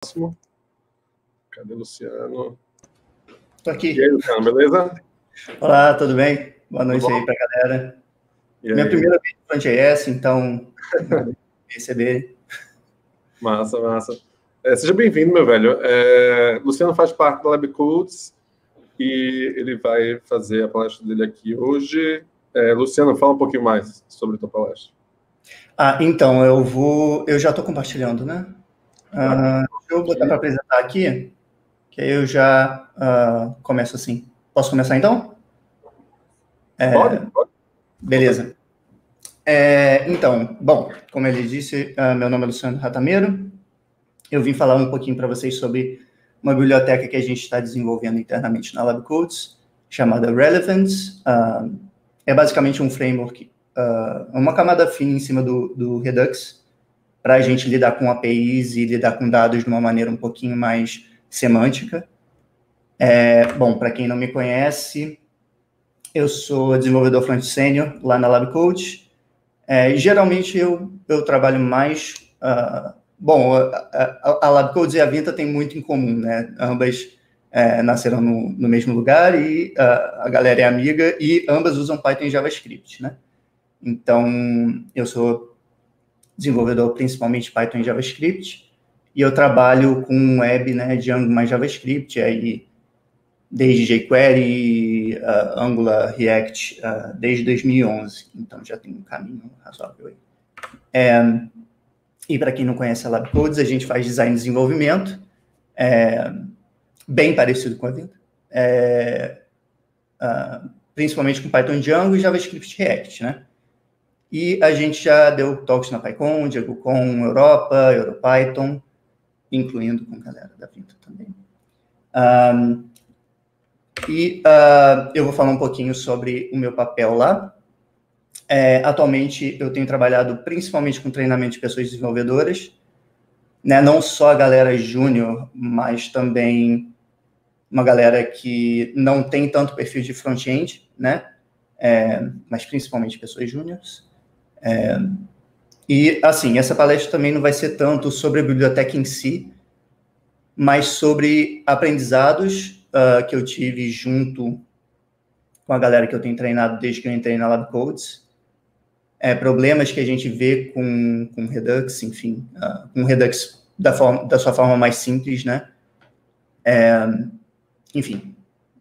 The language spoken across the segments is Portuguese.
Próximo. Cadê o Luciano? Tô aqui. E aí, Luciano, beleza? Olá, tudo bem? Boa noite aí pra galera. Minha primeira vez no Front.js, então receber. Massa, massa. Seja bem-vindo, meu velho. Luciano faz parte da LabCodes e ele vai fazer a palestra dele aqui hoje. Luciano, fala um pouquinho mais sobre a tua palestra. Então, eu já estou compartilhando, né? Deixa eu botar para apresentar aqui, que aí eu já começo assim. Posso começar então? Pode. Beleza. Então, bom, como ele disse, meu nome é Luciano Ratameiro. Eu vim falar um pouquinho para vocês sobre uma biblioteca que a gente está desenvolvendo internamente na LabCodes, chamada Relevance. É basicamente um framework, uma camada fina em cima do Redux, para a gente lidar com APIs e lidar com dados de uma maneira um pouquinho mais semântica. Bom, para quem não me conhece, eu sou desenvolvedor front sênior lá na LabCodes. Geralmente eu trabalho mais... Bom, a LabCodes e a Vinta têm muito em comum, né? Ambas nasceram no mesmo lugar e a galera é amiga e ambas usam Python e JavaScript, né? Então, eu sou desenvolvedor principalmente Python e JavaScript e eu trabalho com web, né, Django mais JavaScript, aí desde jQuery, Angular, React, desde 2011. Então, já tem um caminho razoável aí. E para quem não conhece a LabCodes, a gente faz design e desenvolvimento, bem parecido com a Vinta, principalmente com Python, Django e JavaScript React, né? E a gente já deu talks na PyCon, DjangoCon, Europa, EuroPython, incluindo com a galera da Vinta também. Eu vou falar um pouquinho sobre o meu papel lá. Atualmente, eu tenho trabalhado principalmente com treinamento de pessoas desenvolvedoras, né? Não só a galera júnior, mas também uma galera que não tem tanto perfil de front-end, né? Mas principalmente pessoas júniores. E, assim, essa palestra também não vai ser tanto sobre a biblioteca em si, mas sobre aprendizados que eu tive junto com a galera que eu tenho treinado desde que eu entrei na LabCodes, problemas que a gente vê com Redux, enfim, com Redux da sua forma mais simples, né? Enfim,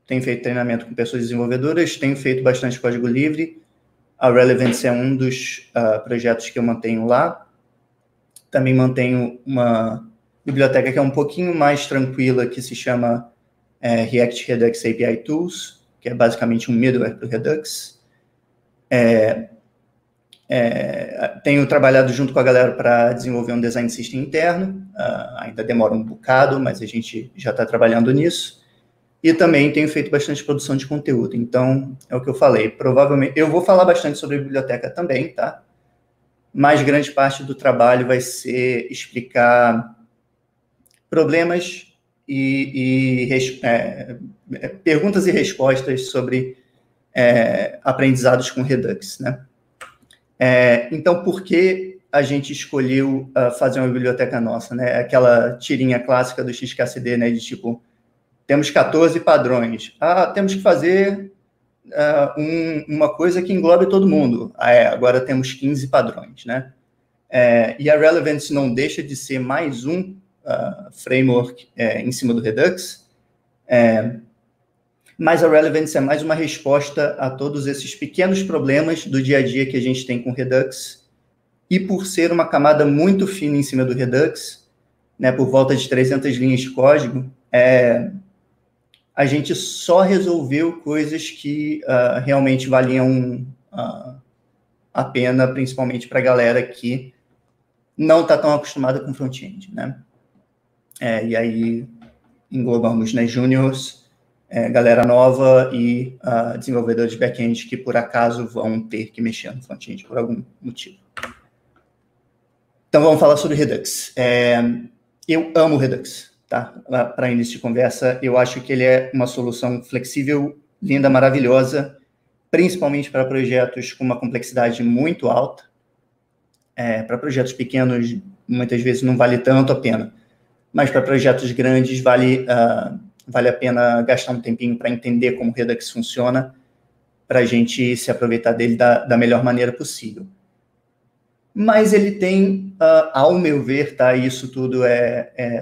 tenho feito treinamento com pessoas desenvolvedoras, tenho feito bastante código livre. A Relevance é um dos projetos que eu mantenho lá. Também mantenho uma biblioteca que é um pouquinho mais tranquila, que se chama React Redux API Tools, que é basicamente um middleware para o Redux. Tenho trabalhado junto com a galera para desenvolver um design system interno. Ainda demora um bocado, mas a gente já está trabalhando nisso. E também tenho feito bastante produção de conteúdo. Então, é o que eu falei. Provavelmente, eu vou falar bastante sobre a biblioteca também, tá? Mas grande parte do trabalho vai ser explicar problemas e perguntas e respostas sobre aprendizados com Redux, né? Então, por que a gente escolheu fazer uma biblioteca nossa, né? Aquela tirinha clássica do XKCD, né? De tipo, temos 14 padrões. Temos que fazer uma coisa que englobe todo mundo. Agora temos 15 padrões, né? E a Relevance não deixa de ser mais um framework em cima do Redux, mas a Relevance é mais uma resposta a todos esses pequenos problemas do dia a dia que a gente tem com Redux, e por ser uma camada muito fina em cima do Redux, né, por volta de 300 linhas de código, a gente só resolveu coisas que realmente valiam a pena, principalmente para a galera que não está tão acostumada com front-end, né? E aí englobamos, né, juniors, galera nova e desenvolvedores de back-end que, por acaso, vão ter que mexer no front-end por algum motivo. Então, vamos falar sobre Redux. Eu amo Redux, tá? Para início de conversa, eu acho que ele é uma solução flexível, linda, maravilhosa, principalmente para projetos com uma complexidade muito alta. Para projetos pequenos, muitas vezes não vale tanto a pena. mas para projetos grandes vale a pena gastar um tempinho para entender como o Redux funciona, para a gente se aproveitar dele da melhor maneira possível. Mas ele tem, ao meu ver, tá, isso tudo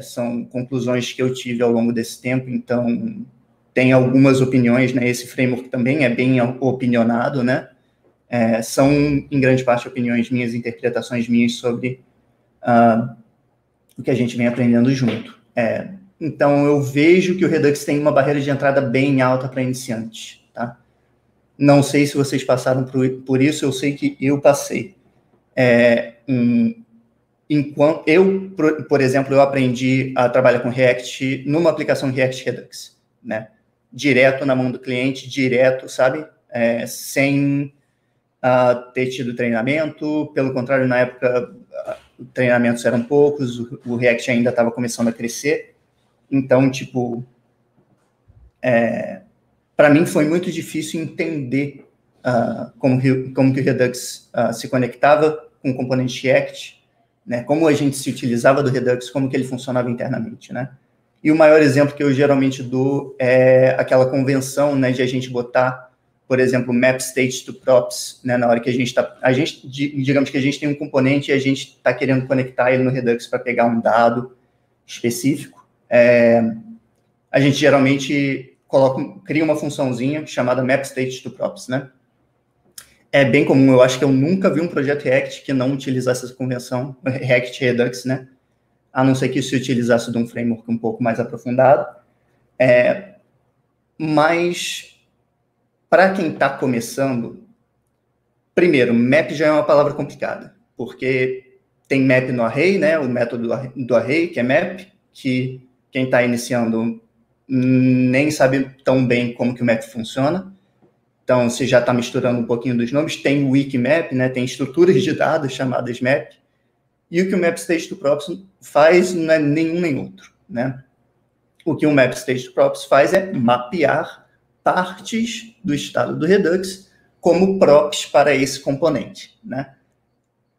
são conclusões que eu tive ao longo desse tempo, então tem algumas opiniões, né? Esse framework também é bem opinionado, né? São, em grande parte, opiniões minhas, interpretações minhas sobre o que a gente vem aprendendo junto. Então, eu vejo que o Redux tem uma barreira de entrada bem alta para iniciantes, tá? Não sei se vocês passaram por isso, eu sei que eu passei. Enquanto eu, por exemplo, eu aprendi a trabalhar com React numa aplicação React Redux, né? Direto na mão do cliente, direto, sabe? Sem ter tido treinamento. Pelo contrário, na época, treinamentos eram poucos, o React ainda estava começando a crescer. Então, tipo, para mim foi muito difícil entender como que o Redux se conectava com o componente React, né? Como a gente se utilizava do Redux, como que ele funcionava internamente, né? E o maior exemplo que eu geralmente dou é aquela convenção, né, de a gente botar, por exemplo, map state to props, né, na hora que digamos que a gente tem um componente e a gente está querendo conectar ele no Redux para pegar um dado específico, a gente geralmente cria uma funçãozinha chamada map state to props, né? É bem comum, eu acho que eu nunca vi um projeto React que não utilizasse essa convenção, React Redux, né? A não ser que se utilizasse de um framework um pouco mais aprofundado. Mas, para quem está começando, primeiro, map já é uma palavra complicada, porque tem map no array, né? O método do array, que é map, que quem está iniciando nem sabe tão bem como que o map funciona. Então, você já está misturando um pouquinho dos nomes. Tem o Wikimap, né? Tem estruturas de dados chamadas map. E o que o map state to props faz não é nenhum nem outro, né? O que o map state to props faz é mapear partes do estado do Redux como props para esse componente, né?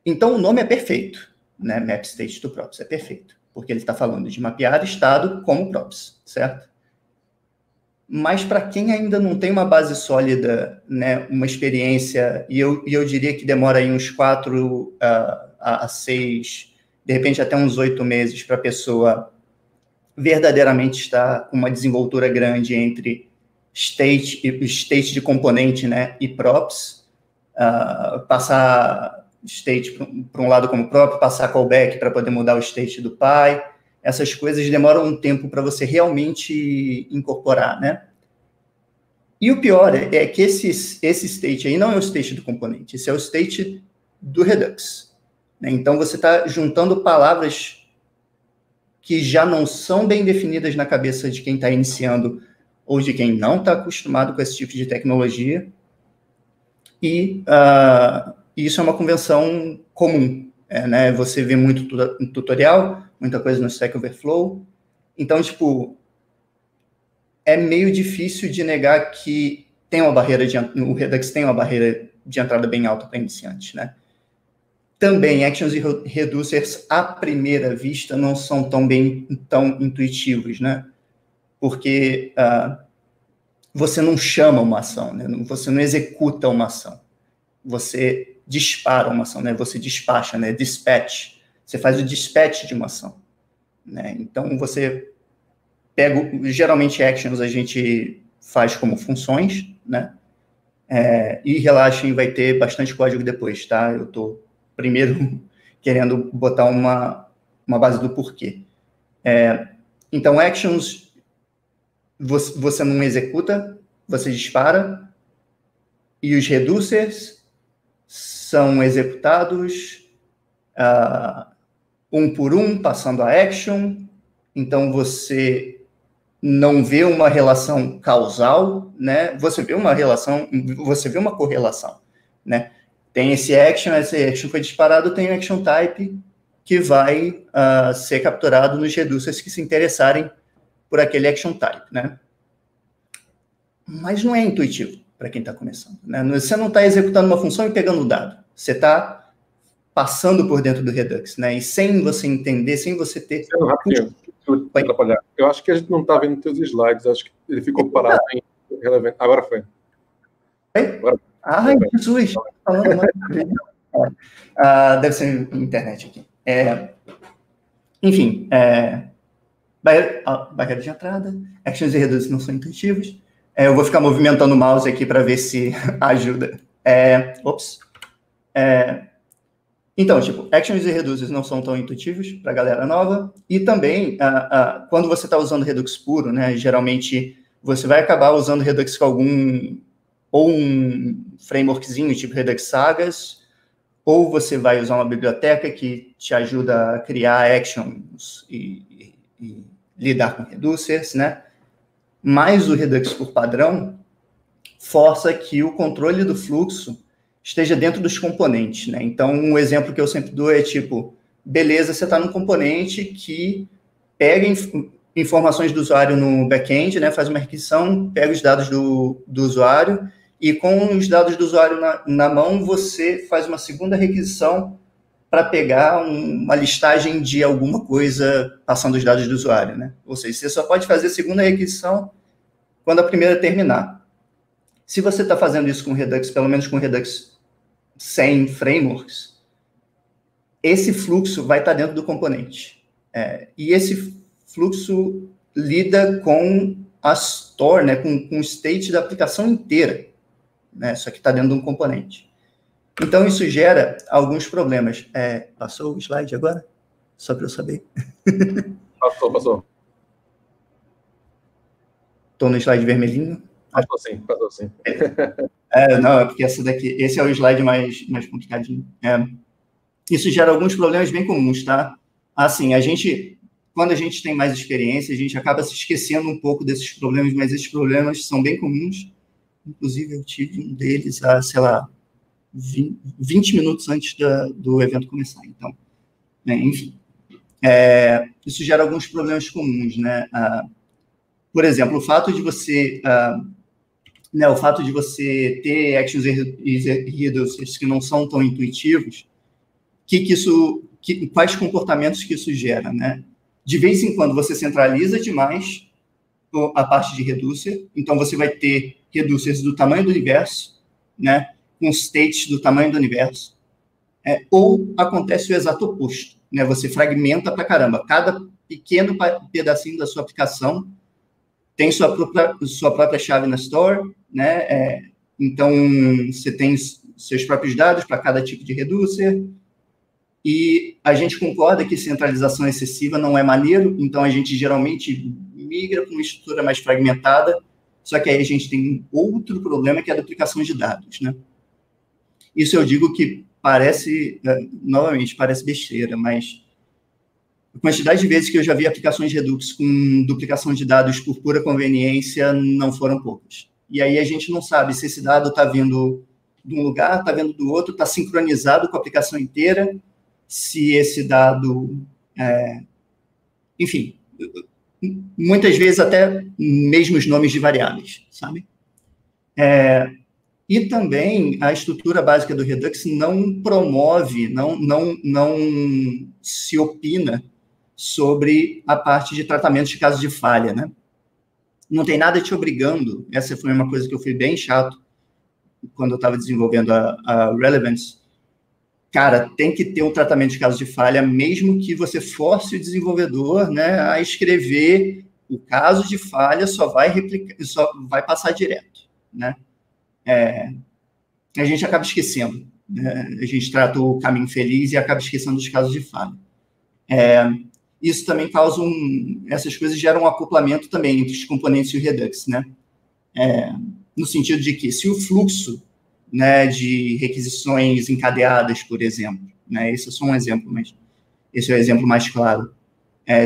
Então, o nome é perfeito, né? Map state to props é perfeito, porque ele está falando de mapear estado como props, certo? Mas para quem ainda não tem uma base sólida, né, uma experiência, e eu diria que demora aí uns 4 a 6, de repente até uns 8 meses para a pessoa verdadeiramente estar com uma desenvoltura grande entre state de componente, né, e props, passar state para um lado como prop, passar callback para poder mudar o state do pai. Essas coisas demoram um tempo para você realmente incorporar, né? E o pior é que esse state aí não é o state do componente, esse é o state do Redux, né? Então, você está juntando palavras que já não são bem definidas na cabeça de quem está iniciando ou de quem não está acostumado com esse tipo de tecnologia. E isso é uma convenção comum, né? Você vê muito tutorial, muita coisa no Stack Overflow. Então, tipo, é meio difícil de negar que o Redux tem uma barreira de entrada bem alta para iniciantes, né? Também, actions e reducers, à primeira vista, não são tão intuitivos, né? Porque você não chama uma ação, né? Você não executa uma ação. Você dispara uma ação, né? Você despacha, né? Dispatch. Você faz o dispatch de uma ação, né? Então, você geralmente, actions a gente faz como funções, né? E relaxem, vai ter bastante código depois, tá? Eu estou primeiro querendo botar uma base do porquê. Então, actions, você não executa, você dispara, e os reducers são executados um por um, passando a action. Então, você não vê uma relação causal, né? Você vê uma correlação, né? Tem esse action foi disparado, tem action type que vai ser capturado nos reducers que se interessarem por aquele action type, né? Mas não é intuitivo para quem está começando, né? Você não está executando uma função e pegando o dado. Você está passando por dentro do Redux, né? E sem você entender, sem você ter... atrapalhar. Eu acho que a gente não está vendo teus slides, acho que ele ficou parado em relevante. Agora foi. Agora... Ai, Jesus! Deve ser internet aqui. Enfim, barreira de entrada, actions e reduces não são intuitivos. Eu vou ficar movimentando o mouse aqui para ver se ajuda. Então, tipo, actions e reduces não são tão intuitivos para a galera nova. E também, quando você está usando Redux puro, né, geralmente você vai acabar usando Redux com ou um frameworkzinho, tipo Redux Sagas, ou você vai usar uma biblioteca que te ajuda a criar actions e lidar com reducers, né? Mas o Redux por padrão força que o controle do fluxo esteja dentro dos componentes, né? Então, um exemplo que eu sempre dou é tipo, beleza, você está num componente que pega informações do usuário no back-end, né? Faz uma requisição, pega os dados do usuário e com os dados do usuário na mão, você faz uma segunda requisição para pegar uma listagem de alguma coisa passando os dados do usuário, né? Ou seja, você só pode fazer a segunda requisição quando a primeira terminar. Se você está fazendo isso com Redux, pelo menos com Redux sem frameworks, esse fluxo vai estar dentro do componente. E esse fluxo lida com a store, né, com o state da aplicação inteira, né, só que está dentro de um componente. Então, isso gera alguns problemas. Passou o slide agora? Só para eu saber. Passou. Estou no slide vermelhinho. Passou sim. Não, é porque esse é o slide mais complicadinho. Isso gera alguns problemas bem comuns, tá? Assim, quando a gente tem mais experiência, a gente acaba se esquecendo um pouco desses problemas, mas esses problemas são bem comuns. Inclusive, eu tive um deles há, sei lá, 20 minutos antes do evento começar. Então, enfim. Isso gera alguns problemas comuns, né? Por exemplo, o fato de você ter actions e reducers que não são tão intuitivos, quais comportamentos que isso gera, né? De vez em quando você centraliza demais a parte de reducer, então você vai ter reducers do tamanho do universo, né? Com states do tamanho do universo, ou acontece o exato oposto, né? Você fragmenta pra caramba. Cada pequeno pedacinho da sua aplicação tem sua própria chave na store, né? Então, você tem seus próprios dados para cada tipo de reducer, e a gente concorda que centralização excessiva não é maneiro, então a gente geralmente migra para uma estrutura mais fragmentada, só que aí a gente tem outro problema, que é a duplicação de dados, né? Isso eu digo que novamente, parece besteira, mas a quantidade de vezes que eu já vi aplicações de Redux com duplicação de dados por pura conveniência não foram poucas. E aí a gente não sabe se esse dado está vindo de um lugar, está vindo do outro, está sincronizado com a aplicação inteira, se esse dado... enfim, muitas vezes até mesmo os nomes de variáveis, sabe? E também a estrutura básica do Redux não promove, não se opina sobre a parte de tratamento de casos de falha, né? Não tem nada te obrigando. Essa foi uma coisa que eu fui bem chato quando eu estava desenvolvendo a Relevance. Cara, tem que ter um tratamento de casos de falha, mesmo que você force o desenvolvedor, né, a escrever o caso de falha, só vai passar direto, né? A gente acaba esquecendo, né? A gente trata o caminho feliz e acaba esquecendo dos casos de falha. Isso também causa essas coisas geram um acoplamento também entre os componentes e o Redux, né? No sentido de que se o fluxo, né, de requisições encadeadas, por exemplo, né? Esse é só um exemplo, mas esse é o exemplo mais claro.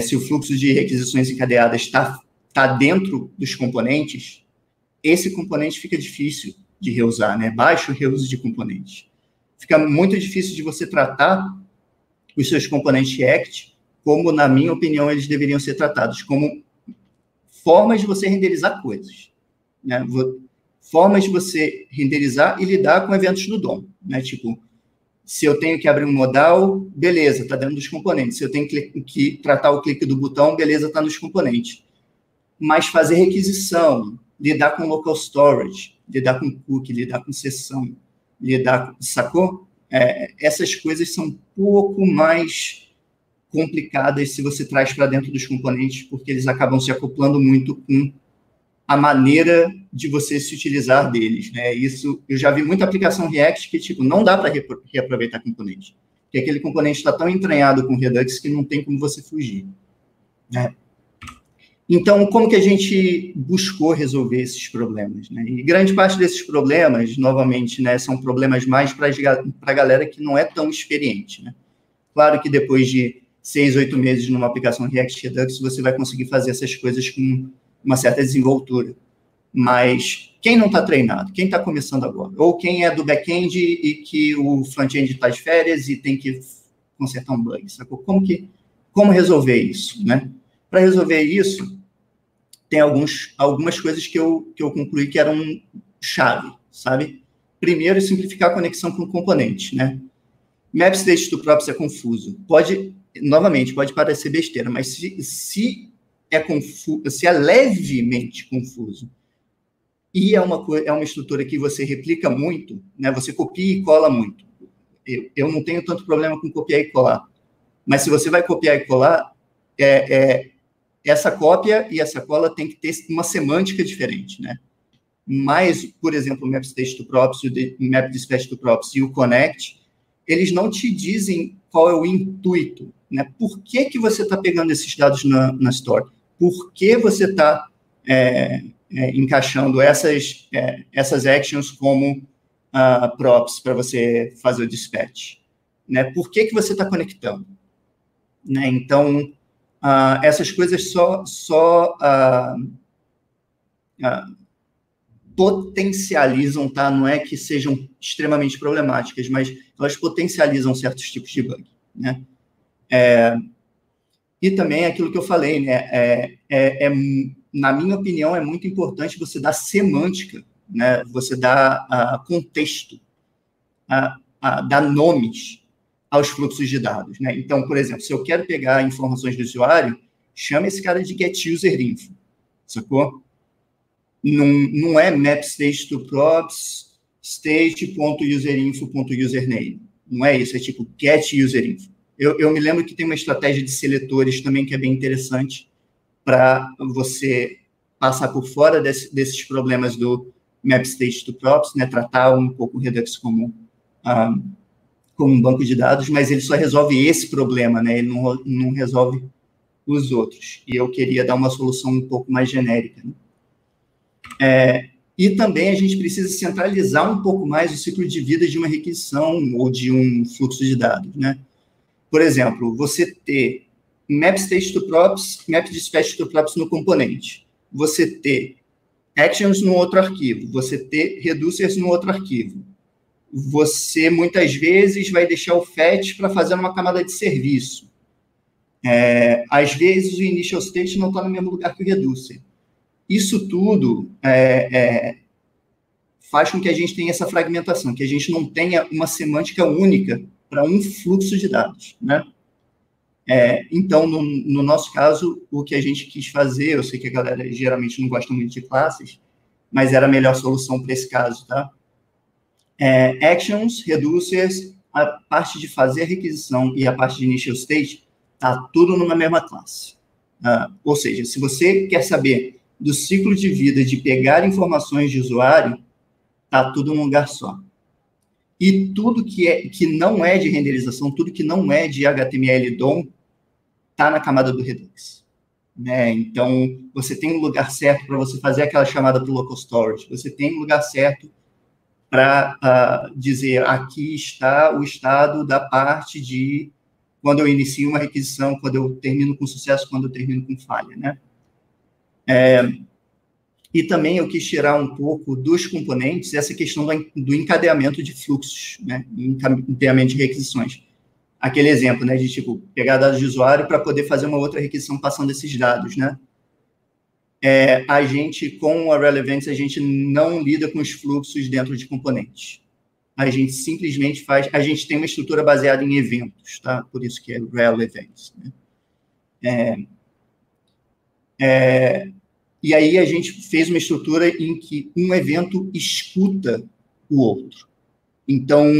Se o fluxo de requisições encadeadas está dentro dos componentes, esse componente fica difícil de reusar, né? Baixo reuso de componentes. Fica muito difícil de você tratar os seus componentes React como, na minha opinião, eles deveriam ser tratados, como formas de você renderizar coisas, né? Formas de você renderizar e lidar com eventos do DOM, né? Tipo, Se eu tenho que abrir um modal, beleza, está dentro dos componentes. Se eu tenho que tratar o clique do botão, beleza, está nos componentes. Mas fazer requisição, lidar com local storage, lidar com cookie, lidar com sessão, sacou? Essas coisas são um pouco mais complicadas se você traz para dentro dos componentes, porque eles acabam se acoplando muito com a maneira de você se utilizar deles, né? Isso, eu já vi muita aplicação React que, tipo, não dá para reaproveitar componente, porque aquele componente está tão entranhado com Redux que não tem como você fugir, né? Então, como que a gente buscou resolver esses problemas, né? E grande parte desses problemas, novamente, né, são problemas mais para a galera que não é tão experiente, né? Claro que depois de 6, 8 meses numa aplicação React Redux, você vai conseguir fazer essas coisas com uma certa desenvoltura. Mas quem não está treinado, quem está começando agora, ou quem é do back-end e que o front-end está de férias e tem que consertar um bug, sacou? Como resolver isso, né? Para resolver isso, tem algumas coisas que eu concluí que eram chave, sabe? Primeiro, simplificar a conexão com o componente, né? Map state to props é confuso. Novamente, pode parecer besteira, mas se é levemente confuso e é uma estrutura que você replica muito, né? Você copia e cola muito. Eu não tenho tanto problema com copiar e colar, mas se você vai copiar e colar, essa cópia e essa cola tem que ter uma semântica diferente, né? Mas, por exemplo, o map state to props, o map dispatch to props e o connect, eles não te dizem qual é o intuito, né? Por que você está pegando esses dados na store? Por que você está encaixando essas actions como props para você fazer o dispatch? Né? Por que você está conectando? Né? Então, essas coisas só potencializam, tá? Não é que sejam extremamente problemáticas, mas elas potencializam certos tipos de bug, né? E também aquilo que eu falei, né? Na minha opinião, é muito importante você dar semântica, né? Você dar contexto, dar nomes aos fluxos de dados, né? Então, por exemplo, se eu quero pegar informações do usuário, chama esse cara de getUserInfo, sacou? Não é map state to props state.userinfo.username. Não é isso, é tipo getUserInfo. Eu me lembro que tem uma estratégia de seletores também que é bem interessante para você passar por fora desses problemas do map state to props, né? Tratar um pouco o Redux como um banco de dados, mas ele só resolve esse problema, né? Ele não resolve os outros. E eu queria dar uma solução um pouco mais genérica, né? E também a gente precisa centralizar um pouco mais o ciclo de vida de uma requisição ou de um fluxo de dados, né? Por exemplo, você ter map state to props, map dispatch to props no componente, você ter actions no outro arquivo, você ter reducers no outro arquivo, você muitas vezes vai deixar o fetch para fazer uma camada de serviço. Às vezes o initial state não está no mesmo lugar que o reducer. Isso tudo faz com que a gente tenha essa fragmentação, que a gente não tenha uma semântica única para um fluxo de dados, né? Então, no nosso caso, o que a gente quis fazer, eu sei que a galera geralmente não gosta muito de classes, mas era a melhor solução para esse caso, tá? Actions, reducers, a parte de fazer a requisição e a parte de initial state, tá tudo numa mesma classe. Ou seja, se você quer saber do ciclo de vida de pegar informações de usuário, tá tudo num lugar só. E tudo que não é de renderização, tudo que não é de HTML DOM, tá na camada do Redux, né? Então, você tem um lugar certo para você fazer aquela chamada para o local storage, você tem um lugar certo para dizer, aqui está o estado da parte de quando eu inicio uma requisição, quando eu termino com sucesso, quando eu termino com falha, né? E também eu quis tirar um pouco dos componentes essa questão do encadeamento de fluxos, né? Encadeamento de requisições. Aquele exemplo, né, de tipo, pegar dados de usuário para poder fazer uma outra requisição passando esses dados, né? A gente, com a Relevance, a gente não lida com os fluxos dentro de componentes. a gente simplesmente a gente tem uma estrutura baseada em eventos, tá? Por isso que é rel events, né? E aí a gente fez uma estrutura em que um evento escuta o outro. Então,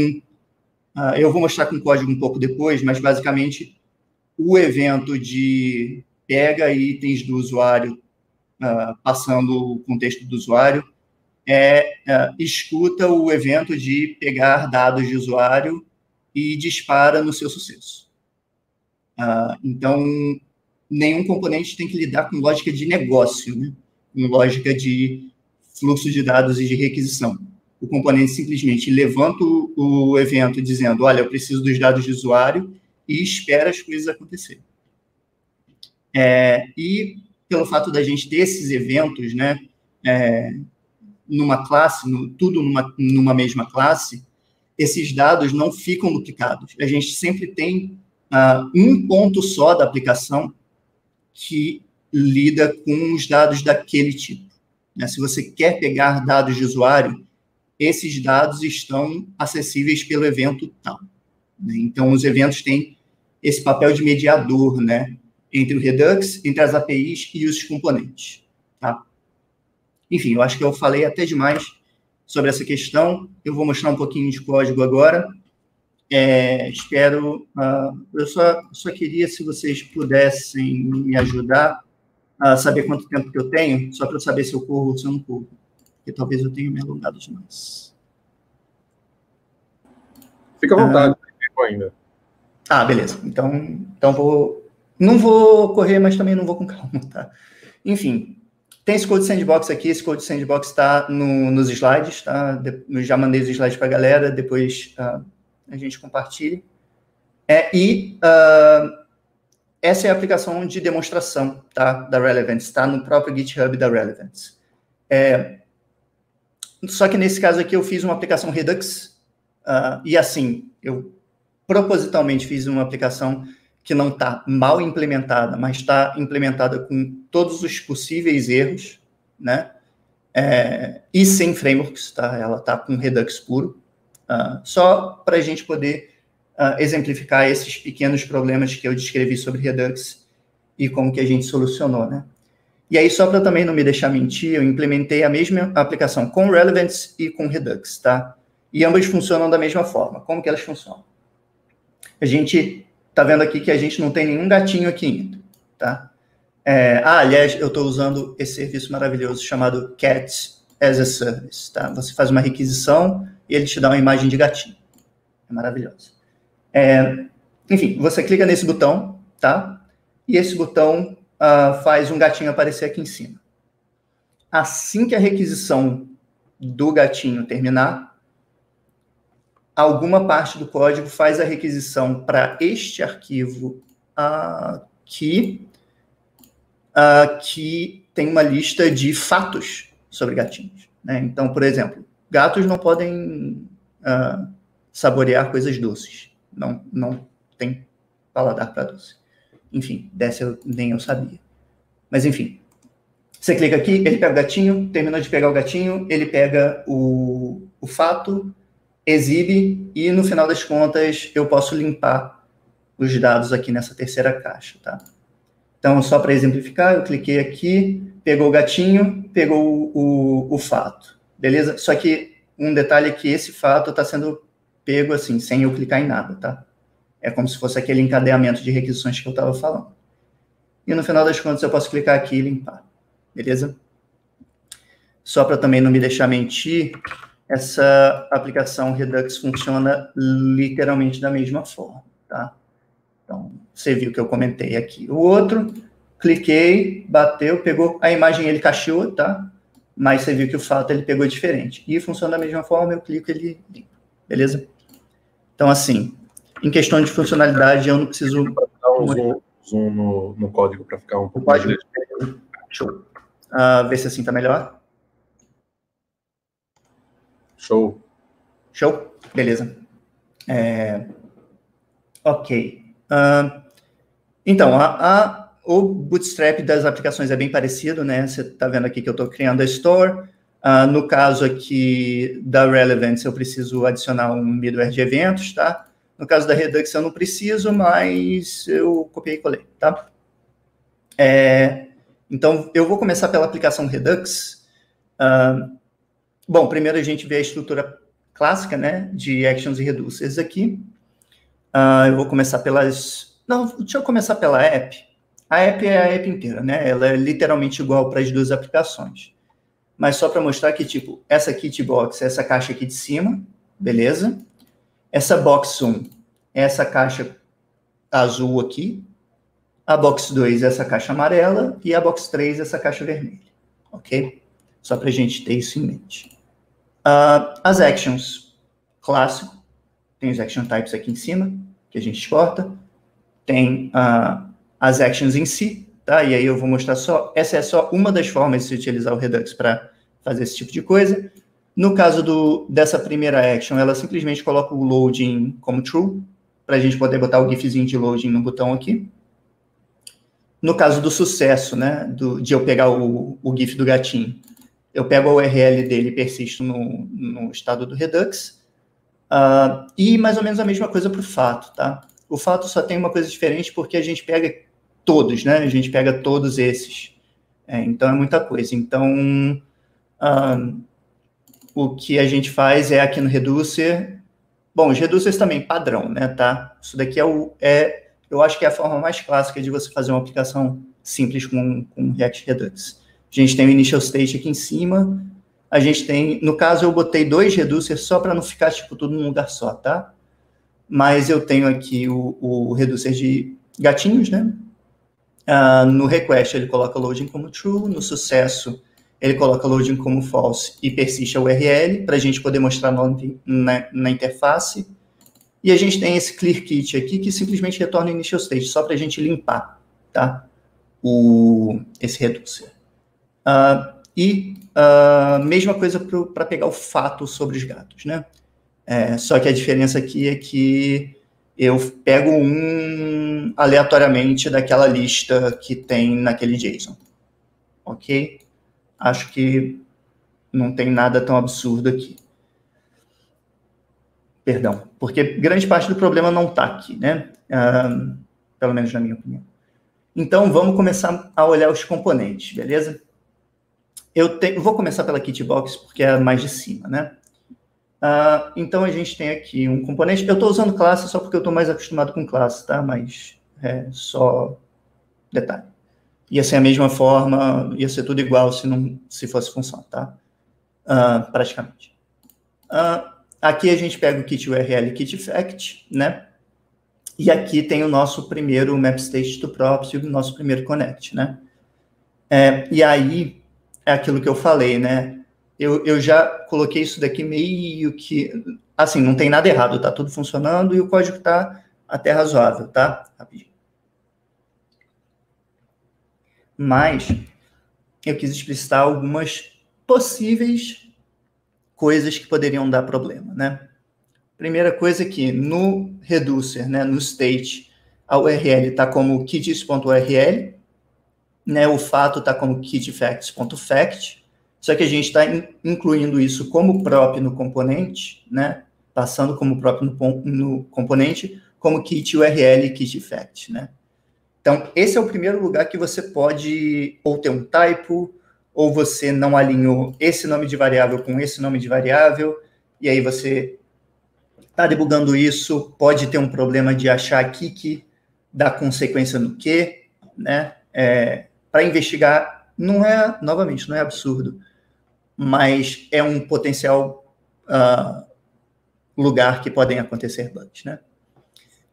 eu vou mostrar com código um pouco depois, mas basicamente o evento de pega itens do usuário, passando o contexto do usuário, escuta o evento de pegar dados de usuário e dispara no seu sucesso. Então, nenhum componente tem que lidar com lógica de negócio, né? Com lógica de fluxo de dados e de requisição. O componente simplesmente levanta o evento dizendo, olha, eu preciso dos dados de usuário e espera as coisas acontecerem. E pelo fato da gente ter esses eventos, né, numa classe, tudo numa mesma classe, esses dados não ficam duplicados. A gente sempre tem um ponto só da aplicação que lida com os dados daquele tipo. Né? Se você quer pegar dados de usuário, esses dados estão acessíveis pelo evento tal. Né? Então, os eventos têm esse papel de mediador, né, entre o Redux, entre as APIs e os componentes. Tá? Enfim, eu acho que eu falei até demais sobre essa questão. Eu vou mostrar um pouquinho de código agora. Espero... eu só queria, se vocês pudessem me ajudar a saber quanto tempo que eu tenho, só para eu saber se eu corro ou se eu não corro. Porque talvez eu tenha me alongado demais. Fica à vontade, tem tempo ainda. Beleza. Então não vou correr, mas também não vou com calma, tá? Enfim, tem esse Code Sandbox aqui. Esse Code Sandbox está nos slides, tá? Eu já mandei os slides para a galera, depois a gente compartilha. Essa é a aplicação de demonstração, tá, da Relevance, está no próprio GitHub da Relevance. Só que nesse caso aqui eu fiz uma aplicação Redux, e assim, eu propositalmente fiz uma aplicação que não está mal implementada, mas está implementada com todos os possíveis erros, né? E sem frameworks, tá? Ela está com Redux puro, só para a gente poder exemplificar esses pequenos problemas que eu descrevi sobre Redux e como que a gente solucionou, né? E aí, só para também não me deixar mentir, eu implementei a mesma aplicação com Relevance e com Redux, tá? E ambas funcionam da mesma forma. Como que elas funcionam? A gente está vendo aqui que a gente não tem nenhum gatinho aqui ainda, tá? Aliás, eu estou usando esse serviço maravilhoso chamado Cat as a Service, tá? Você faz uma requisição e ele te dá uma imagem de gatinho. É maravilhoso. Enfim, você clica nesse botão, tá? E esse botão faz um gatinho aparecer aqui em cima. Assim que a requisição do gatinho terminar, alguma parte do código faz a requisição para este arquivo aqui, que tem uma lista de fatos sobre gatinhos. Né? Então, por exemplo, gatos não podem saborear coisas doces. Não tem paladar para doce. Enfim, dessa nem eu sabia. Mas, enfim, você clica aqui, ele pega o gatinho, terminou de pegar o gatinho, ele pega o fato, exibe, e no final das contas eu posso limpar os dados aqui nessa terceira caixa, tá? Então, só para exemplificar, eu cliquei aqui, pegou o gatinho, pegou o fato, beleza? Só que um detalhe é que esse fato está sendo pego assim, sem eu clicar em nada, tá? É como se fosse aquele encadeamento de requisições que eu estava falando. E no final das contas eu posso clicar aqui e limpar, beleza? Só para também não me deixar mentir, essa aplicação Redux funciona literalmente da mesma forma, tá? Então, você viu que eu comentei aqui. O outro, cliquei, bateu, pegou a imagem, ele cacheou, tá? Mas você viu que o fato ele pegou diferente. E funciona da mesma forma, eu clico, ele limpa, beleza? Então, assim, em questão de funcionalidade, eu não preciso... Dar um zoom no código para ficar um pouco mais... Show. Ver se assim está melhor. Show. Show? Beleza. Ok. Então, o Bootstrap das aplicações é bem parecido, né? Você está vendo aqui que eu estou criando a Store. No caso aqui da Relevance, eu preciso adicionar um middleware de eventos, tá? No caso da Redux, eu não preciso, mas eu copiei e colei, tá? Então, eu vou começar pela aplicação Redux. Bom, primeiro a gente vê a estrutura clássica, né, de actions e reducers aqui. Eu vou começar pelas... Não, deixa eu começar pela app. A app é a app inteira, né? Ela é literalmente igual para as duas aplicações. Mas só para mostrar que, tipo, essa kitbox é essa caixa aqui de cima, beleza? Essa box 1 é essa caixa azul aqui. A box 2 é essa caixa amarela. E a box 3 é essa caixa vermelha, ok? Só para a gente ter isso em mente. As actions, clássico. Tem os action types aqui em cima, que a gente exporta. Tem as actions em si, tá? E aí eu vou mostrar só... Essa é só uma das formas de se utilizar o Redux para fazer esse tipo de coisa. No caso dessa primeira action, ela simplesmente coloca o loading como true, para a gente poder botar o gifzinho de loading no botão aqui. No caso do sucesso, né, de eu pegar o gif do gatinho, eu pego a URL dele e persisto no estado do Redux. E mais ou menos a mesma coisa para o fato, tá? O fato só tem uma coisa diferente porque a gente pega todos, né? A gente pega todos esses. Então, é muita coisa. Então, o que a gente faz é aqui no Reducer... Bom, os Reducers também, padrão, né, tá? Isso daqui eu acho que é a forma mais clássica de você fazer uma aplicação simples com React Redux. A gente tem o Initial State aqui em cima. A gente tem... No caso, eu botei 2 Reducers só para não ficar, tipo, tudo num lugar só, tá? Mas eu tenho aqui o Reducer de gatinhos, né? No request, ele coloca loading como true. No sucesso, ele coloca loading como false e persiste a URL para a gente poder mostrar na interface. E a gente tem esse clear kit aqui que simplesmente retorna o initial state, só para a gente limpar, tá? Esse reducer. Mesma coisa para pegar o fato sobre os gatos, né? Só que a diferença aqui é que eu pego um aleatoriamente daquela lista que tem naquele JSON. Ok? Acho que não tem nada tão absurdo aqui. Perdão, porque grande parte do problema não está aqui, né? Pelo menos na minha opinião. Então, vamos começar a olhar os componentes, beleza? Eu vou começar pela Kitbox, porque é a mais de cima, né? Então, a gente tem aqui um componente. Eu estou usando classe só porque eu estou mais acostumado com classe, tá? Mas é só detalhe. Ia ser a mesma forma, ia ser tudo igual se fosse função, tá? Praticamente. Aqui a gente pega o kit URL e kit fact, né? E aqui tem o nosso primeiro map state to props e o nosso primeiro connect, né? E aí, é aquilo que eu falei, né? Eu já coloquei isso daqui meio que... Assim, não tem nada errado, tá tudo funcionando e o código tá até razoável, tá? Rapidinho. Mas eu quis explicitar algumas possíveis coisas que poderiam dar problema, né? Primeira coisa é que no reducer, né, no state, a URL está como kits.url, né, o fato está como kitfacts.fact, só que a gente está incluindo isso como prop no componente, né, passando como prop no componente, como kit URL e kit fact, né? Então, esse é o primeiro lugar que você pode ou ter um typo, ou você não alinhou esse nome de variável com esse nome de variável, e aí você está debugando isso, pode ter um problema de achar aqui que dá consequência no quê, né? Para investigar, novamente, não é absurdo, mas é um potencial lugar que podem acontecer bugs, né?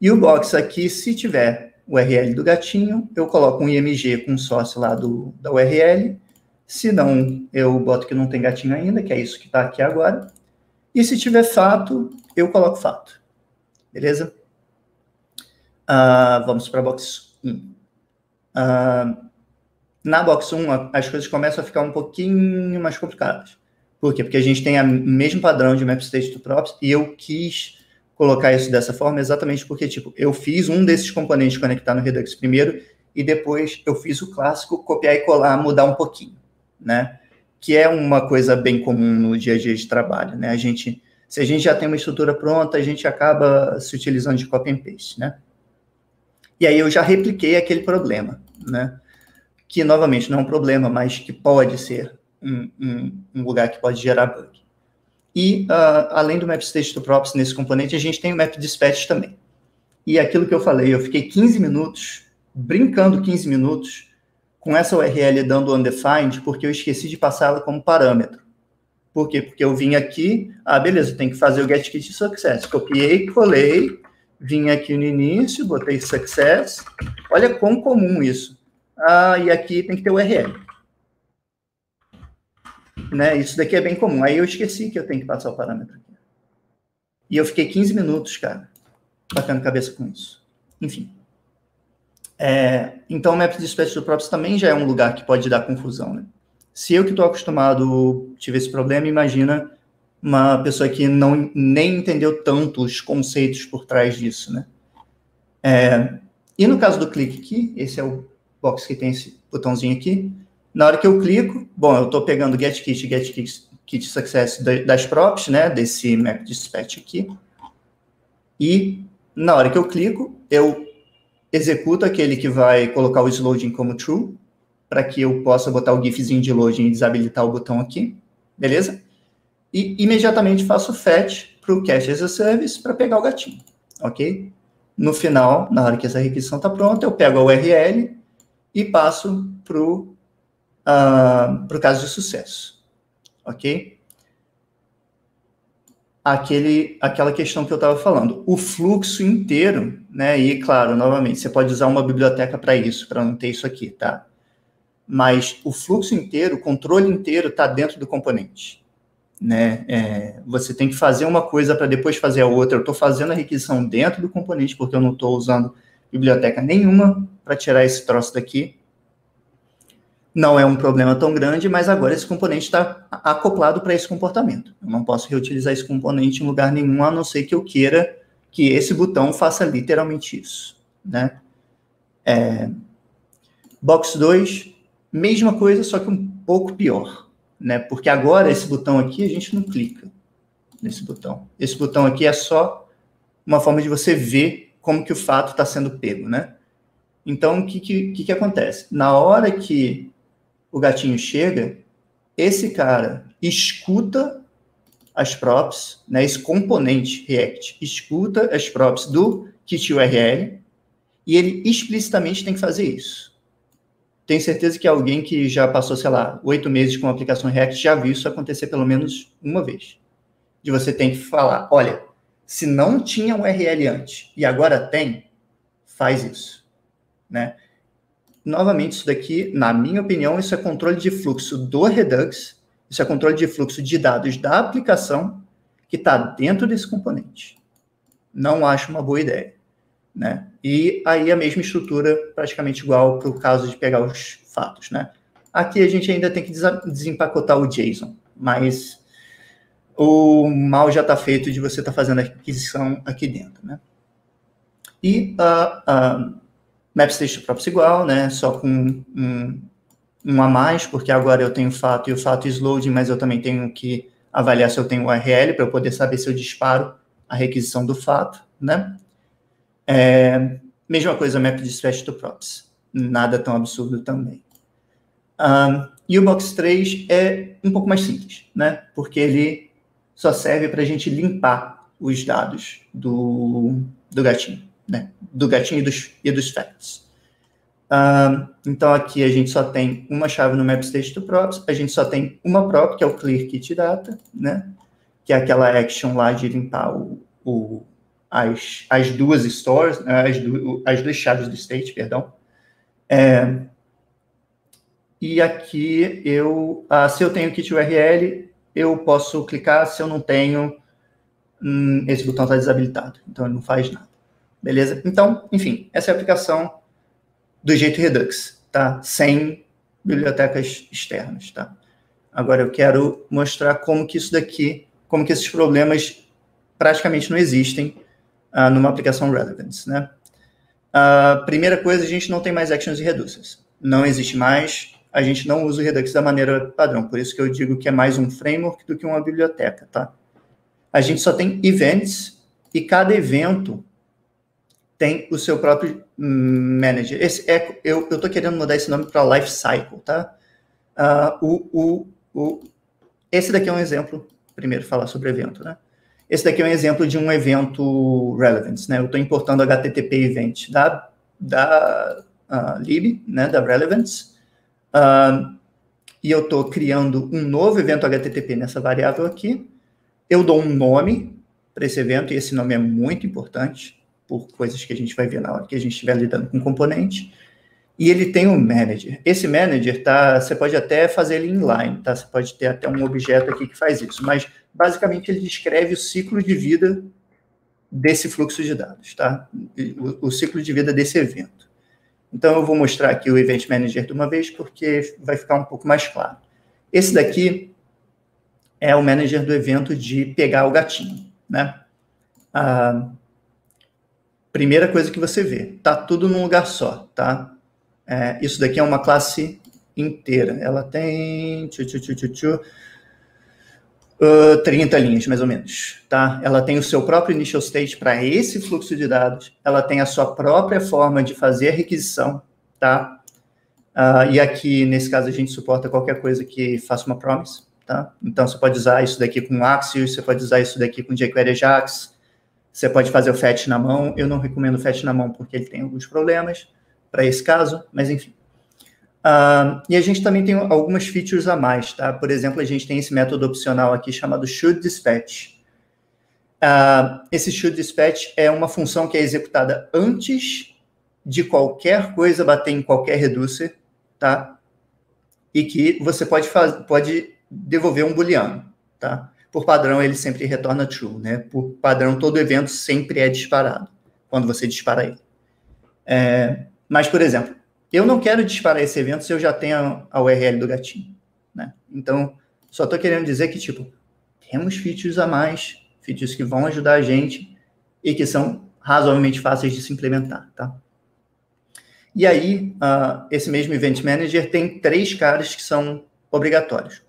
E o box aqui, se tiver o URL do gatinho, eu coloco um IMG com source lá da URL. Se não, eu boto que não tem gatinho ainda, que é isso que está aqui agora. E se tiver fato, eu coloco fato. Beleza? Vamos para a box 1. Na box 1, as coisas começam a ficar um pouquinho mais complicadas. Por quê? Porque a gente tem o mesmo padrão de map state to props e eu quis colocar isso dessa forma exatamente porque, tipo, eu fiz um desses componentes conectar no Redux primeiro e depois eu fiz o clássico copiar e colar, mudar um pouquinho, né? que é uma coisa bem comum no dia a dia de trabalho, né? Se a gente já tem uma estrutura pronta, a gente acaba se utilizando de copy and paste, né? E aí eu já repliquei aquele problema, né? Que, novamente, não é um problema, mas que pode ser um lugar que pode gerar bug. E, além do map state to props nesse componente, a gente tem o map dispatch também. E aquilo que eu falei, eu fiquei 15 minutos, brincando 15 minutos, com essa URL dando undefined, porque eu esqueci de passá-la como parâmetro. Por quê? Porque eu vim aqui, beleza, tem que fazer o getKit success. Copiei, colei, vim aqui no início, botei success. Olha quão comum isso. E aqui tem que ter URL. Né? Isso daqui é bem comum. Aí eu esqueci que eu tenho que passar o parâmetro aqui. E eu fiquei 15 minutos, cara, batendo cabeça com isso. Enfim. Então, o map dispatch do props também já é um lugar que pode dar confusão, né? Se eu que estou acostumado tive esse problema, imagina uma pessoa que nem entendeu tanto os conceitos por trás disso, né? E no caso do clique aqui, esse é o box que tem esse botãozinho aqui. Na hora que eu clico, bom, eu estou pegando getKit success das props, né? Desse map dispatch aqui. E na hora que eu clico, eu executo aquele que vai colocar o loading como true, para que eu possa botar o gifzinho de loading e desabilitar o botão aqui, beleza? E imediatamente faço fetch para o Cache as a Service para pegar o gatinho, ok? No final, na hora que essa requisição está pronta, eu pego a URL e passo para o caso de sucesso, ok? Aquela questão que eu estava falando, o fluxo inteiro, né? E, claro, novamente, você pode usar uma biblioteca para isso, para não ter isso aqui, tá? Mas o fluxo inteiro, o controle inteiro está dentro do componente, né? Você tem que fazer uma coisa para depois fazer a outra. Eu estou fazendo a requisição dentro do componente, porque eu não estou usando biblioteca nenhuma para tirar esse troço daqui. Não é um problema tão grande, mas agora esse componente está acoplado para esse comportamento. Eu não posso reutilizar esse componente em lugar nenhum, a não ser que eu queira que esse botão faça literalmente isso, né? Box 2, mesma coisa, só que um pouco pior, né? Porque agora esse botão aqui, a gente não clica nesse botão. Esse botão aqui é só uma forma de você ver como que o fato está sendo pego, né? Então, o que acontece? Na hora que o gatinho chega, esse cara escuta as props, né, esse componente React escuta as props do kit URL e ele explicitamente tem que fazer isso. Tenho certeza que alguém que já passou, sei lá, 8 meses com a aplicação React já viu isso acontecer pelo menos uma vez. De você tem que falar, olha, se não tinha um URL antes e agora tem, faz isso, né? Novamente, isso daqui, na minha opinião, isso é controle de fluxo do Redux, isso é controle de fluxo de dados da aplicação que está dentro desse componente. Não acho uma boa ideia, né? E aí a mesma estrutura, praticamente igual para o caso de pegar os fatos, né? Aqui a gente ainda tem que desempacotar o JSON, mas o mal já está feito de você estar fazendo a aquisição aqui dentro, né? E map state props igual, né? Só com um a mais, porque agora eu tenho fato e o fato is loading, mas eu também tenho que avaliar se eu tenho URL para eu poder saber se eu disparo a requisição do fato, né? Mesma coisa, map dispatch to props. Nada tão absurdo também. E o box 3 é um pouco mais simples, né? Porque ele só serve para a gente limpar os dados do gatinho, né? Do gatinho e dos facts. Então, aqui a gente só tem uma chave no map state to props, a gente só tem uma prop, que é o clear kit data, né? Que é aquela action lá de limpar as duas stores, as duas chaves do state, perdão. E aqui, se eu tenho kit URL, eu posso clicar, se eu não tenho, esse botão está desabilitado, então ele não faz nada. Beleza? Então, enfim, essa é a aplicação do jeito Redux, tá? Sem bibliotecas externas, tá? Agora eu quero mostrar como que isso daqui, como que esses problemas praticamente não existem numa aplicação Relevance, né? A primeira coisa, a gente não tem mais actions e reducers. Não existe mais a gente não usa o Redux da maneira padrão, por isso que eu digo que é mais um framework do que uma biblioteca, tá? A gente só tem events, e cada evento tem o seu próprio manager. Eu estou querendo mudar esse nome para Lifecycle, tá? Esse daqui é um exemplo, primeiro falar sobre evento, né? Esse daqui é um exemplo de um evento relevance, né? Eu estou importando HTTP event da lib, né? Da relevance, e eu estou criando um novo evento HTTP nessa variável aqui. Eu dou um nome para esse evento, e esse nome é muito importante, por coisas que a gente vai ver na hora que a gente estiver lidando com o componente. E ele tem um manager. Esse manager, você pode até fazer ele inline, tá? Você pode ter até um objeto aqui que faz isso, mas basicamente ele descreve o ciclo de vida desse fluxo de dados, tá? O ciclo de vida desse evento. Então, eu vou mostrar aqui o Event Manager de uma vez, porque vai ficar um pouco mais claro. Esse daqui é o manager do evento de pegar o gatinho, né? Primeira coisa que você vê, tá tudo num lugar só, tá? Isso daqui é uma classe inteira. Ela tem 30 linhas, mais ou menos, tá? Ela tem o seu próprio initial state para esse fluxo de dados. Ela tem a sua própria forma de fazer a requisição, tá? E aqui, nesse caso, a gente suporta qualquer coisa que faça uma promise, tá? Então, você pode usar isso daqui com Axios, você pode usar isso daqui com jQuery Ajax, você pode fazer o fetch na mão. Eu não recomendo o fetch na mão porque ele tem alguns problemas para esse caso, mas enfim. E a gente também tem algumas features a mais, tá? Por exemplo, a gente tem esse método opcional aqui chamado shouldDispatch. Esse shouldDispatch é uma função que é executada antes de qualquer coisa bater em qualquer reducer, tá? E que você pode devolver um booleano, tá? Por padrão, ele sempre retorna true, né? Por padrão, todo evento sempre é disparado quando você dispara ele. Mas, por exemplo, eu não quero disparar esse evento se eu já tenho a URL do gatinho, né? Então, só estou querendo dizer que, tipo, temos features a mais, features que vão ajudar a gente e que são razoavelmente fáceis de se implementar, tá? E aí, esse mesmo Event Manager tem 3 caras que são obrigatórios.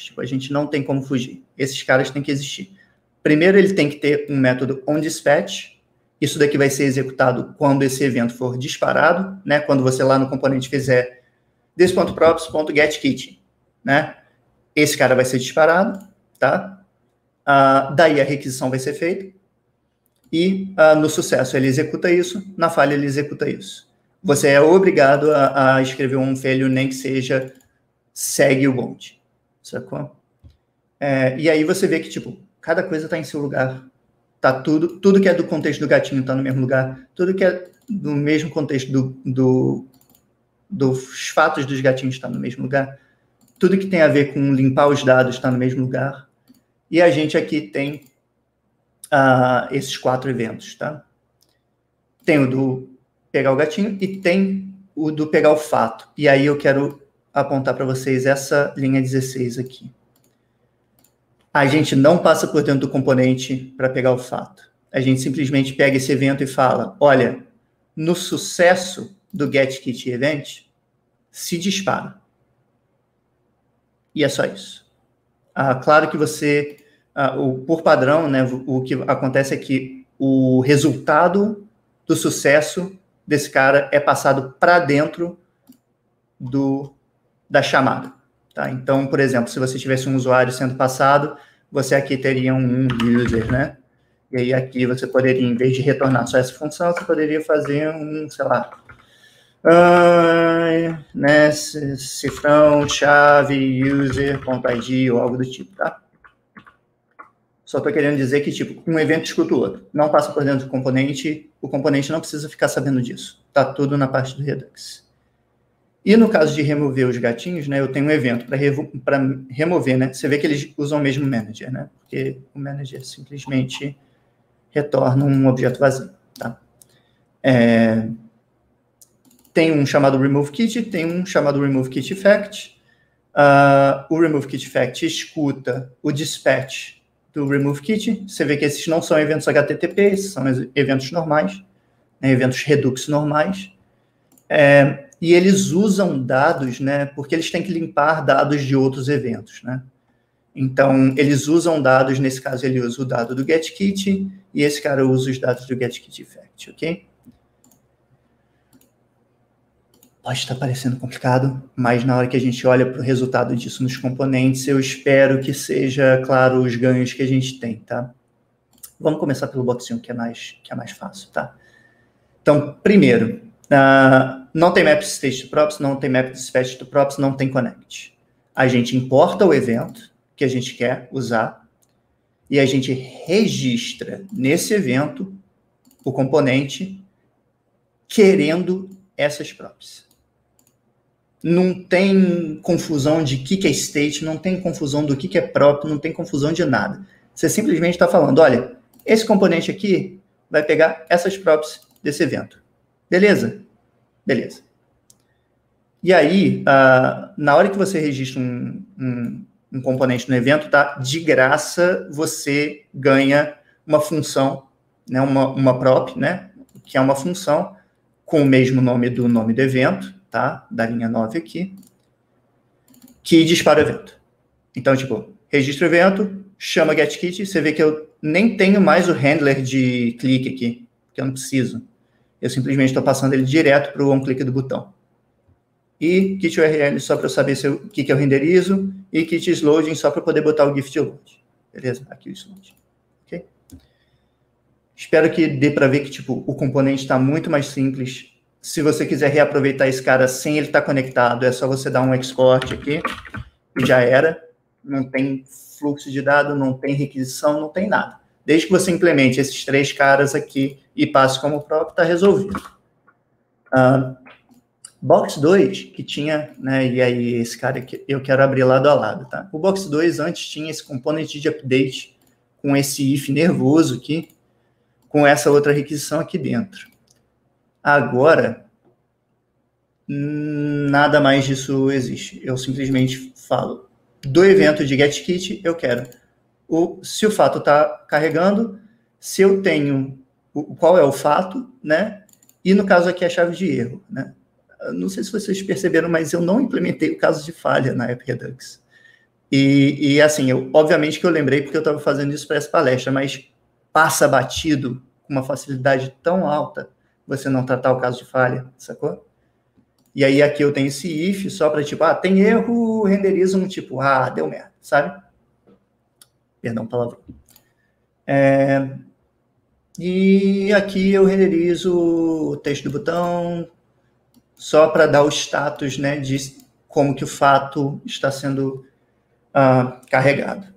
Tipo, a gente não tem como fugir. Esses caras têm que existir. Primeiro, ele tem que ter um método onDispatch. Isso daqui vai ser executado quando esse evento for disparado, né? Quando você lá no componente fizer this.props.getKitchen, né? Esse cara vai ser disparado, tá? Daí a requisição vai ser feita. E no sucesso ele executa isso, na falha ele executa isso. Você é obrigado a escrever um failure, nem que seja segue o bonde, sacou? E aí você vê que, tipo, cada coisa está em seu lugar. Tá tudo que é do contexto do gatinho está no mesmo lugar. Tudo que é do mesmo contexto dos fatos dos gatinhos está no mesmo lugar. Tudo que tem a ver com limpar os dados está no mesmo lugar. E a gente aqui tem esses 4 eventos, tá? Tem o do pegar o gatinho e tem o do pegar o fato. E aí eu quero apontar para vocês essa linha 16 aqui. A gente não passa por dentro do componente para pegar o fato. A gente simplesmente pega esse evento e fala, olha, no sucesso do getKit event, se dispara. E é só isso. Claro que você, por padrão, né, o que acontece é que o resultado do sucesso desse cara é passado para dentro da chamada. Tá? Então, por exemplo, se você tivesse um usuário sendo passado, você aqui teria um user, né? E aí aqui você poderia, em vez de retornar só essa função, você poderia fazer sei lá, né, cifrão, chave, user.id ou algo do tipo, tá? Só estou querendo dizer que, tipo, um evento escuta o outro. Não passa por dentro do componente, o componente não precisa ficar sabendo disso. Tá tudo na parte do Redux. E no caso de remover os gatinhos, né, eu tenho um evento para remover, né? Você vê que eles usam o mesmo manager, né? Porque o manager simplesmente retorna um objeto vazio, tá? Tem um chamado removeKit, tem um chamado removeKit_fact. O removeKit_fact escuta o dispatch do removeKit. Você vê que esses não são eventos HTTP, esses são eventos normais, né, eventos Redux normais. e eles usam dados, né, porque eles têm que limpar dados de outros eventos, né? Então, eles usam dados, nesse caso, ele usa o dado do getKit, e esse cara usa os dados do getKit effect, ok? Pode estar parecendo complicado, mas na hora que a gente olha para o resultado disso nos componentes, eu espero que seja, claro, os ganhos que a gente tem, tá? Vamos começar pelo box 1, que é mais fácil, tá? Então, primeiro, não tem map state to props, não tem map dispatch to props, não tem connect. A gente importa o evento que a gente quer usar e a gente registra nesse evento o componente querendo essas props. Não tem confusão de o que é state, não tem confusão do que é prop, não tem confusão de nada. Você simplesmente está falando, olha, esse componente aqui vai pegar essas props desse evento. Beleza? Beleza. E aí, na hora que você registra um componente no evento, tá? De graça, você ganha uma função, né? Uma prop, né? Que é uma função com o mesmo nome do evento, tá? Da linha 9 aqui, que dispara o evento. Então, tipo, registra o evento, chama getKit, você vê que eu nem tenho mais o handler de clique aqui, que eu não preciso. Eu simplesmente estou passando ele direto para o on-click do botão. E kit URL só para eu saber o que eu renderizo, e kit loading só para eu poder botar o GIF de load. Beleza? Aqui o load. Ok? Espero que dê para ver que tipo, o componente está muito mais simples. Se você quiser reaproveitar esse cara sem ele estar conectado, é só você dar um export aqui, e já era. Não tem fluxo de dados, não tem requisição, não tem nada. Desde que você implemente esses 3 caras aqui e passe como prop, está resolvido. Box 2, que tinha, né, e aí esse cara aqui, eu quero abrir lado a lado, tá? O Box 2 antes tinha esse componente de update com esse if nervoso aqui, com essa outra requisição aqui dentro. Agora, nada mais disso existe. Eu simplesmente falo, do evento de getKit, eu quero se o fato está carregando, se eu tenho qual é o fato, né? E no caso aqui a chave de erro, né? Não sei se vocês perceberam, mas eu não implementei o caso de falha na App Redux. E assim, obviamente que eu lembrei porque eu estava fazendo isso para essa palestra, mas passa batido com uma facilidade tão alta você não tratar o caso de falha, sacou? E aí aqui eu tenho esse if só para tipo, tem erro, renderiza um tipo, deu merda, sabe? Perdão, palavrão. E aqui eu renderizo o texto do botão só para dar o status, né, de como que o fato está sendo carregado.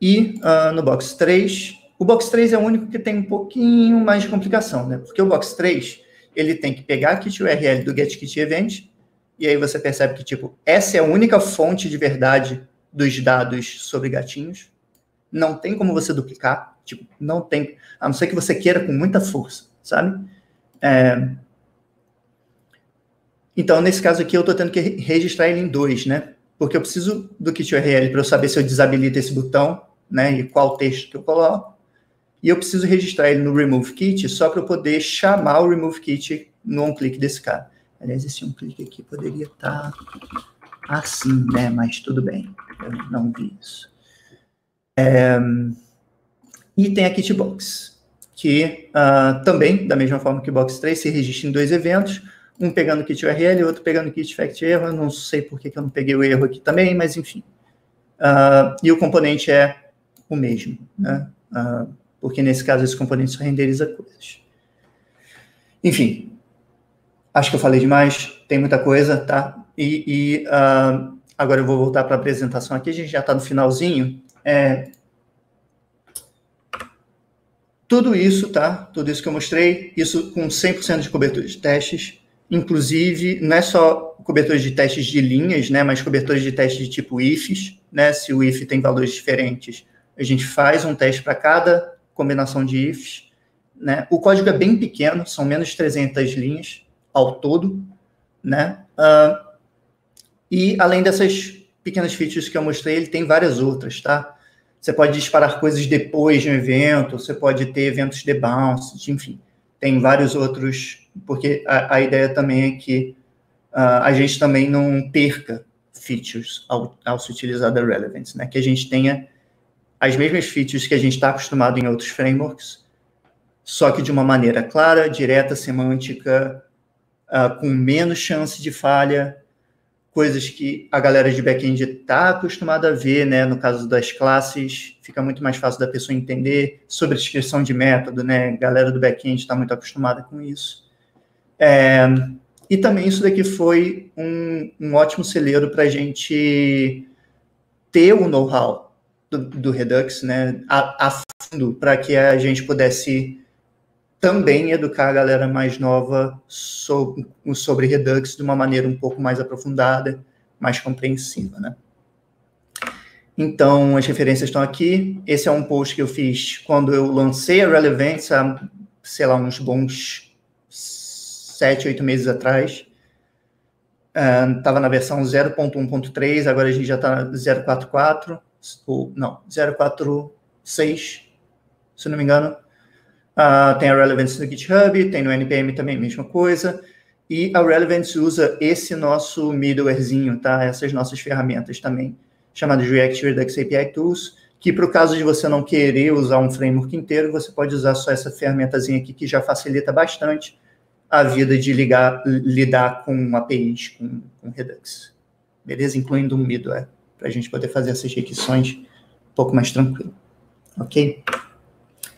E no Box 3, o Box 3 é o único que tem um pouquinho mais de complicação, né? Porque o Box 3, ele tem que pegar a kit URL do getKit event, e aí você percebe que, tipo, essa é a única fonte de verdade dos dados sobre gatinhos. Não tem como você duplicar, tipo, não tem, a não ser que você queira com muita força, sabe? Então, nesse caso aqui, eu estou tendo que registrar ele em 2, né? Porque eu preciso do kit URL para eu saber se eu desabilito esse botão, né? E qual texto que eu coloco. E eu preciso registrar ele no remove kit só para eu poder chamar o remove kit no on-click desse cara. Aliás, esse on-click aqui poderia estar assim, né? Mas tudo bem, eu não vi isso. E tem a kitbox, que também, da mesma forma que o Box 3, se registra em 2 eventos, um pegando o kit URL e outro pegando o kit fact erro. Eu não sei por que eu não peguei o erro aqui também, mas enfim. E o componente é o mesmo, né? Porque nesse caso esse componente só renderiza coisas. Enfim, acho que eu falei demais, tem muita coisa, tá? Agora eu vou voltar para a apresentação aqui, a gente já está no finalzinho. Tudo isso, tá? Tudo isso que eu mostrei, isso com 100% de cobertura de testes. Inclusive, não é só cobertura de testes de linhas, né? Mas cobertura de testes de tipo ifs, né? Se o if tem valores diferentes, a gente faz um teste para cada combinação de ifs, né? O código é bem pequeno, são menos de 300 linhas ao todo, né? E além dessas pequenas features que eu mostrei, ele tem várias outras, tá? Você pode disparar coisas depois de um evento, você pode ter eventos debounced, enfim. Tem vários outros, porque a ideia também é que a gente também não perca features ao se utilizar da Relevance, né? Que a gente tenha as mesmas features que a gente está acostumado em outros frameworks, só que de uma maneira clara, direta, semântica, com menos chance de falha, coisas que a galera de back-end está acostumada a ver, né? No caso das classes, fica muito mais fácil da pessoa entender sobre descrição de método, né? A galera do back-end está muito acostumada com isso. E também isso daqui foi um ótimo celeiro para a gente ter o know-how do Redux, né? A fundo, para que a gente pudesse também educar a galera mais nova sobre Redux de uma maneira um pouco mais aprofundada, mais compreensiva, né? Então, as referências estão aqui. Esse é um post que eu fiz quando eu lancei a Relevance, há, sei lá, uns bons 7, 8 meses atrás. Estava na versão 0.1.3, agora a gente já está 0.4.4, ou não, 0.4.6, se não me engano. Tem a Relevance no GitHub, tem no NPM também, mesma coisa. E a Relevance usa esse nosso middlewarezinho, tá? Essas nossas ferramentas também, chamadas React Redux API Tools, que para o caso de você não querer usar um framework inteiro, você pode usar só essa ferramentazinha aqui, que já facilita bastante a vida de lidar com APIs, com Redux. Beleza? Incluindo um middleware, para a gente poder fazer essas requisições um pouco mais tranquilo. Ok?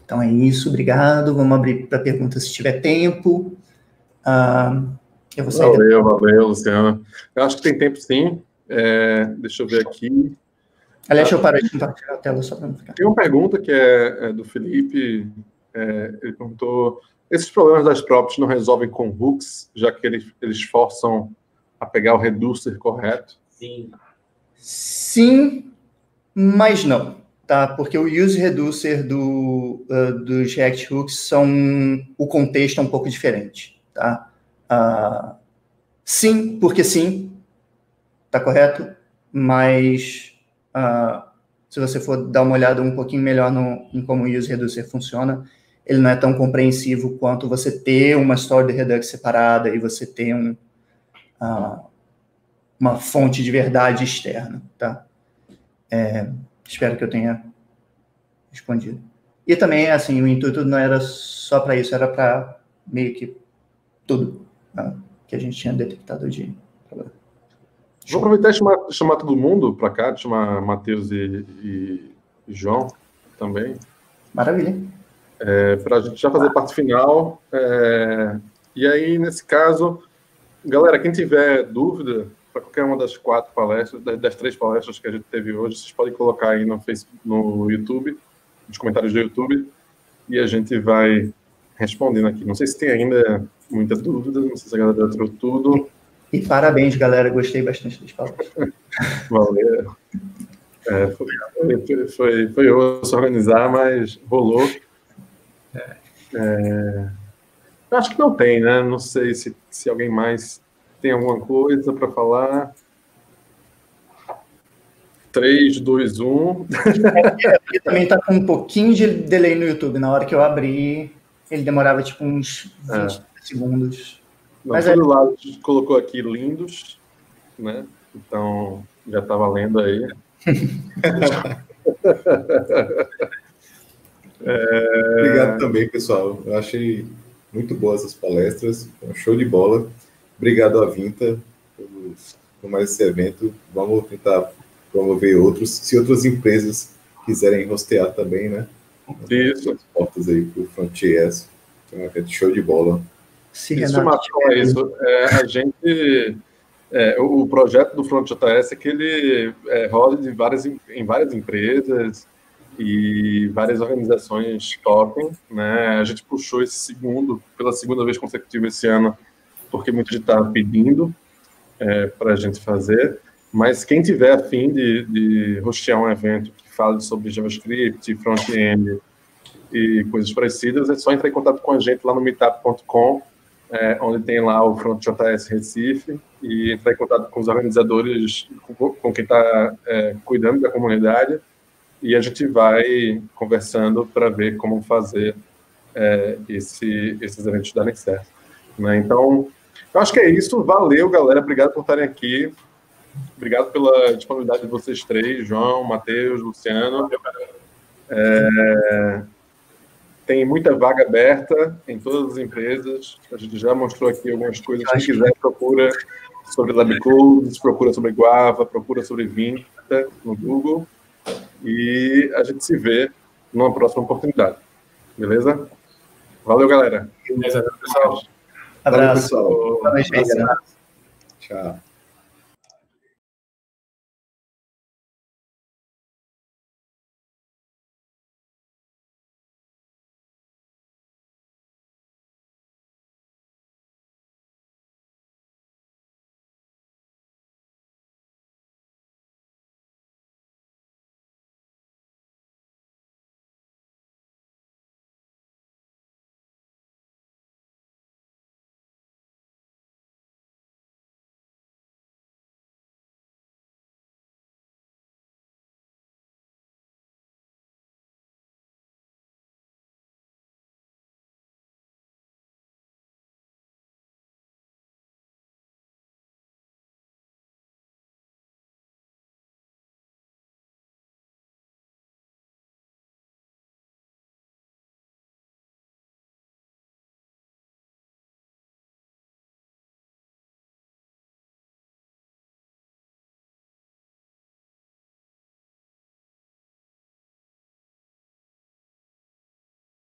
Então é isso, obrigado. Vamos abrir para perguntas se tiver tempo. Eu vou sair valeu, Luciano. Eu acho que tem tempo sim. Deixa eu ver aqui. Aliás, deixa eu parar de compartilhar a tela só para não ficar. Tem uma pergunta que é do Felipe. Ele perguntou: esses problemas das props não resolvem com hooks, já que eles forçam a pegar o reducer correto? Sim, mas não. Tá? Porque o use reducer dos React Hooks o contexto é um pouco diferente. Tá? Sim, porque sim, tá correto? Mas se você for dar uma olhada um pouquinho melhor em como o use reducer funciona, ele não é tão compreensivo quanto você ter uma story de Redux separada e você ter uma fonte de verdade externa. Tá? Espero que eu tenha respondido. E também, assim, o intuito não era só para isso, era para meio que tudo que a gente tinha detectado de problema. Vou aproveitar e chamar todo mundo para cá, chamar Matheus e João também. Maravilha. Para a gente já fazer a parte final. E aí, nesse caso, galera, quem tiver dúvida, para qualquer uma das 4 palestras, das 3 palestras que a gente teve hoje, vocês podem colocar aí no Facebook, no YouTube, nos comentários do YouTube, e a gente vai respondendo aqui. Não sei se tem ainda muita dúvida, não sei se a galera trouxe tudo. E parabéns, galera, gostei bastante das palestras. Valeu. Foi osso organizar, mas rolou. Eu acho que não tem, né? Não sei se alguém mais tem alguma coisa para falar. 3, 2, 1. Ele também está com um pouquinho de delay no YouTube. Na hora que eu abri, ele demorava tipo uns 20 segundos. Não, mas todo lado a gente colocou aqui lindos, né? Então, já está valendo aí. Obrigado também, pessoal. Eu achei muito boas essas palestras. Um show de bola. Obrigado, Avinta, por mais esse evento. Vamos tentar promover outros. Se outras empresas quiserem hostear também, né? Isso. As portas aí para o Front.js. É um evento show de bola. Isso. A gente... o projeto do Front.js é que ele roda em várias empresas e várias organizações topam, né? A gente puxou pela segunda vez consecutiva esse ano, porque muita gente está pedindo para a gente fazer, mas quem tiver a fim de hostear um evento que fale sobre JavaScript, front-end e coisas parecidas, é só entrar em contato com a gente lá no meetup.com, onde tem lá o Front.js Recife, e entrar em contato com os organizadores, com quem está cuidando da comunidade, e a gente vai conversando para ver como fazer esses eventos darem certo. Né? Então, Eu acho que é isso. Valeu, galera. Obrigado por estarem aqui. Obrigado pela disponibilidade de vocês três, João, Matheus, Luciano. Tem muita vaga aberta em todas as empresas. A gente já mostrou aqui algumas coisas. Quem quiser, procura sobre LabCodes, procura sobre Guava, procura sobre Vinta no Google. E a gente se vê numa próxima oportunidade. Beleza? Valeu, galera. Beleza, pessoal. Abraço. Valeu, pessoal. Boa noite, galera. Tchau.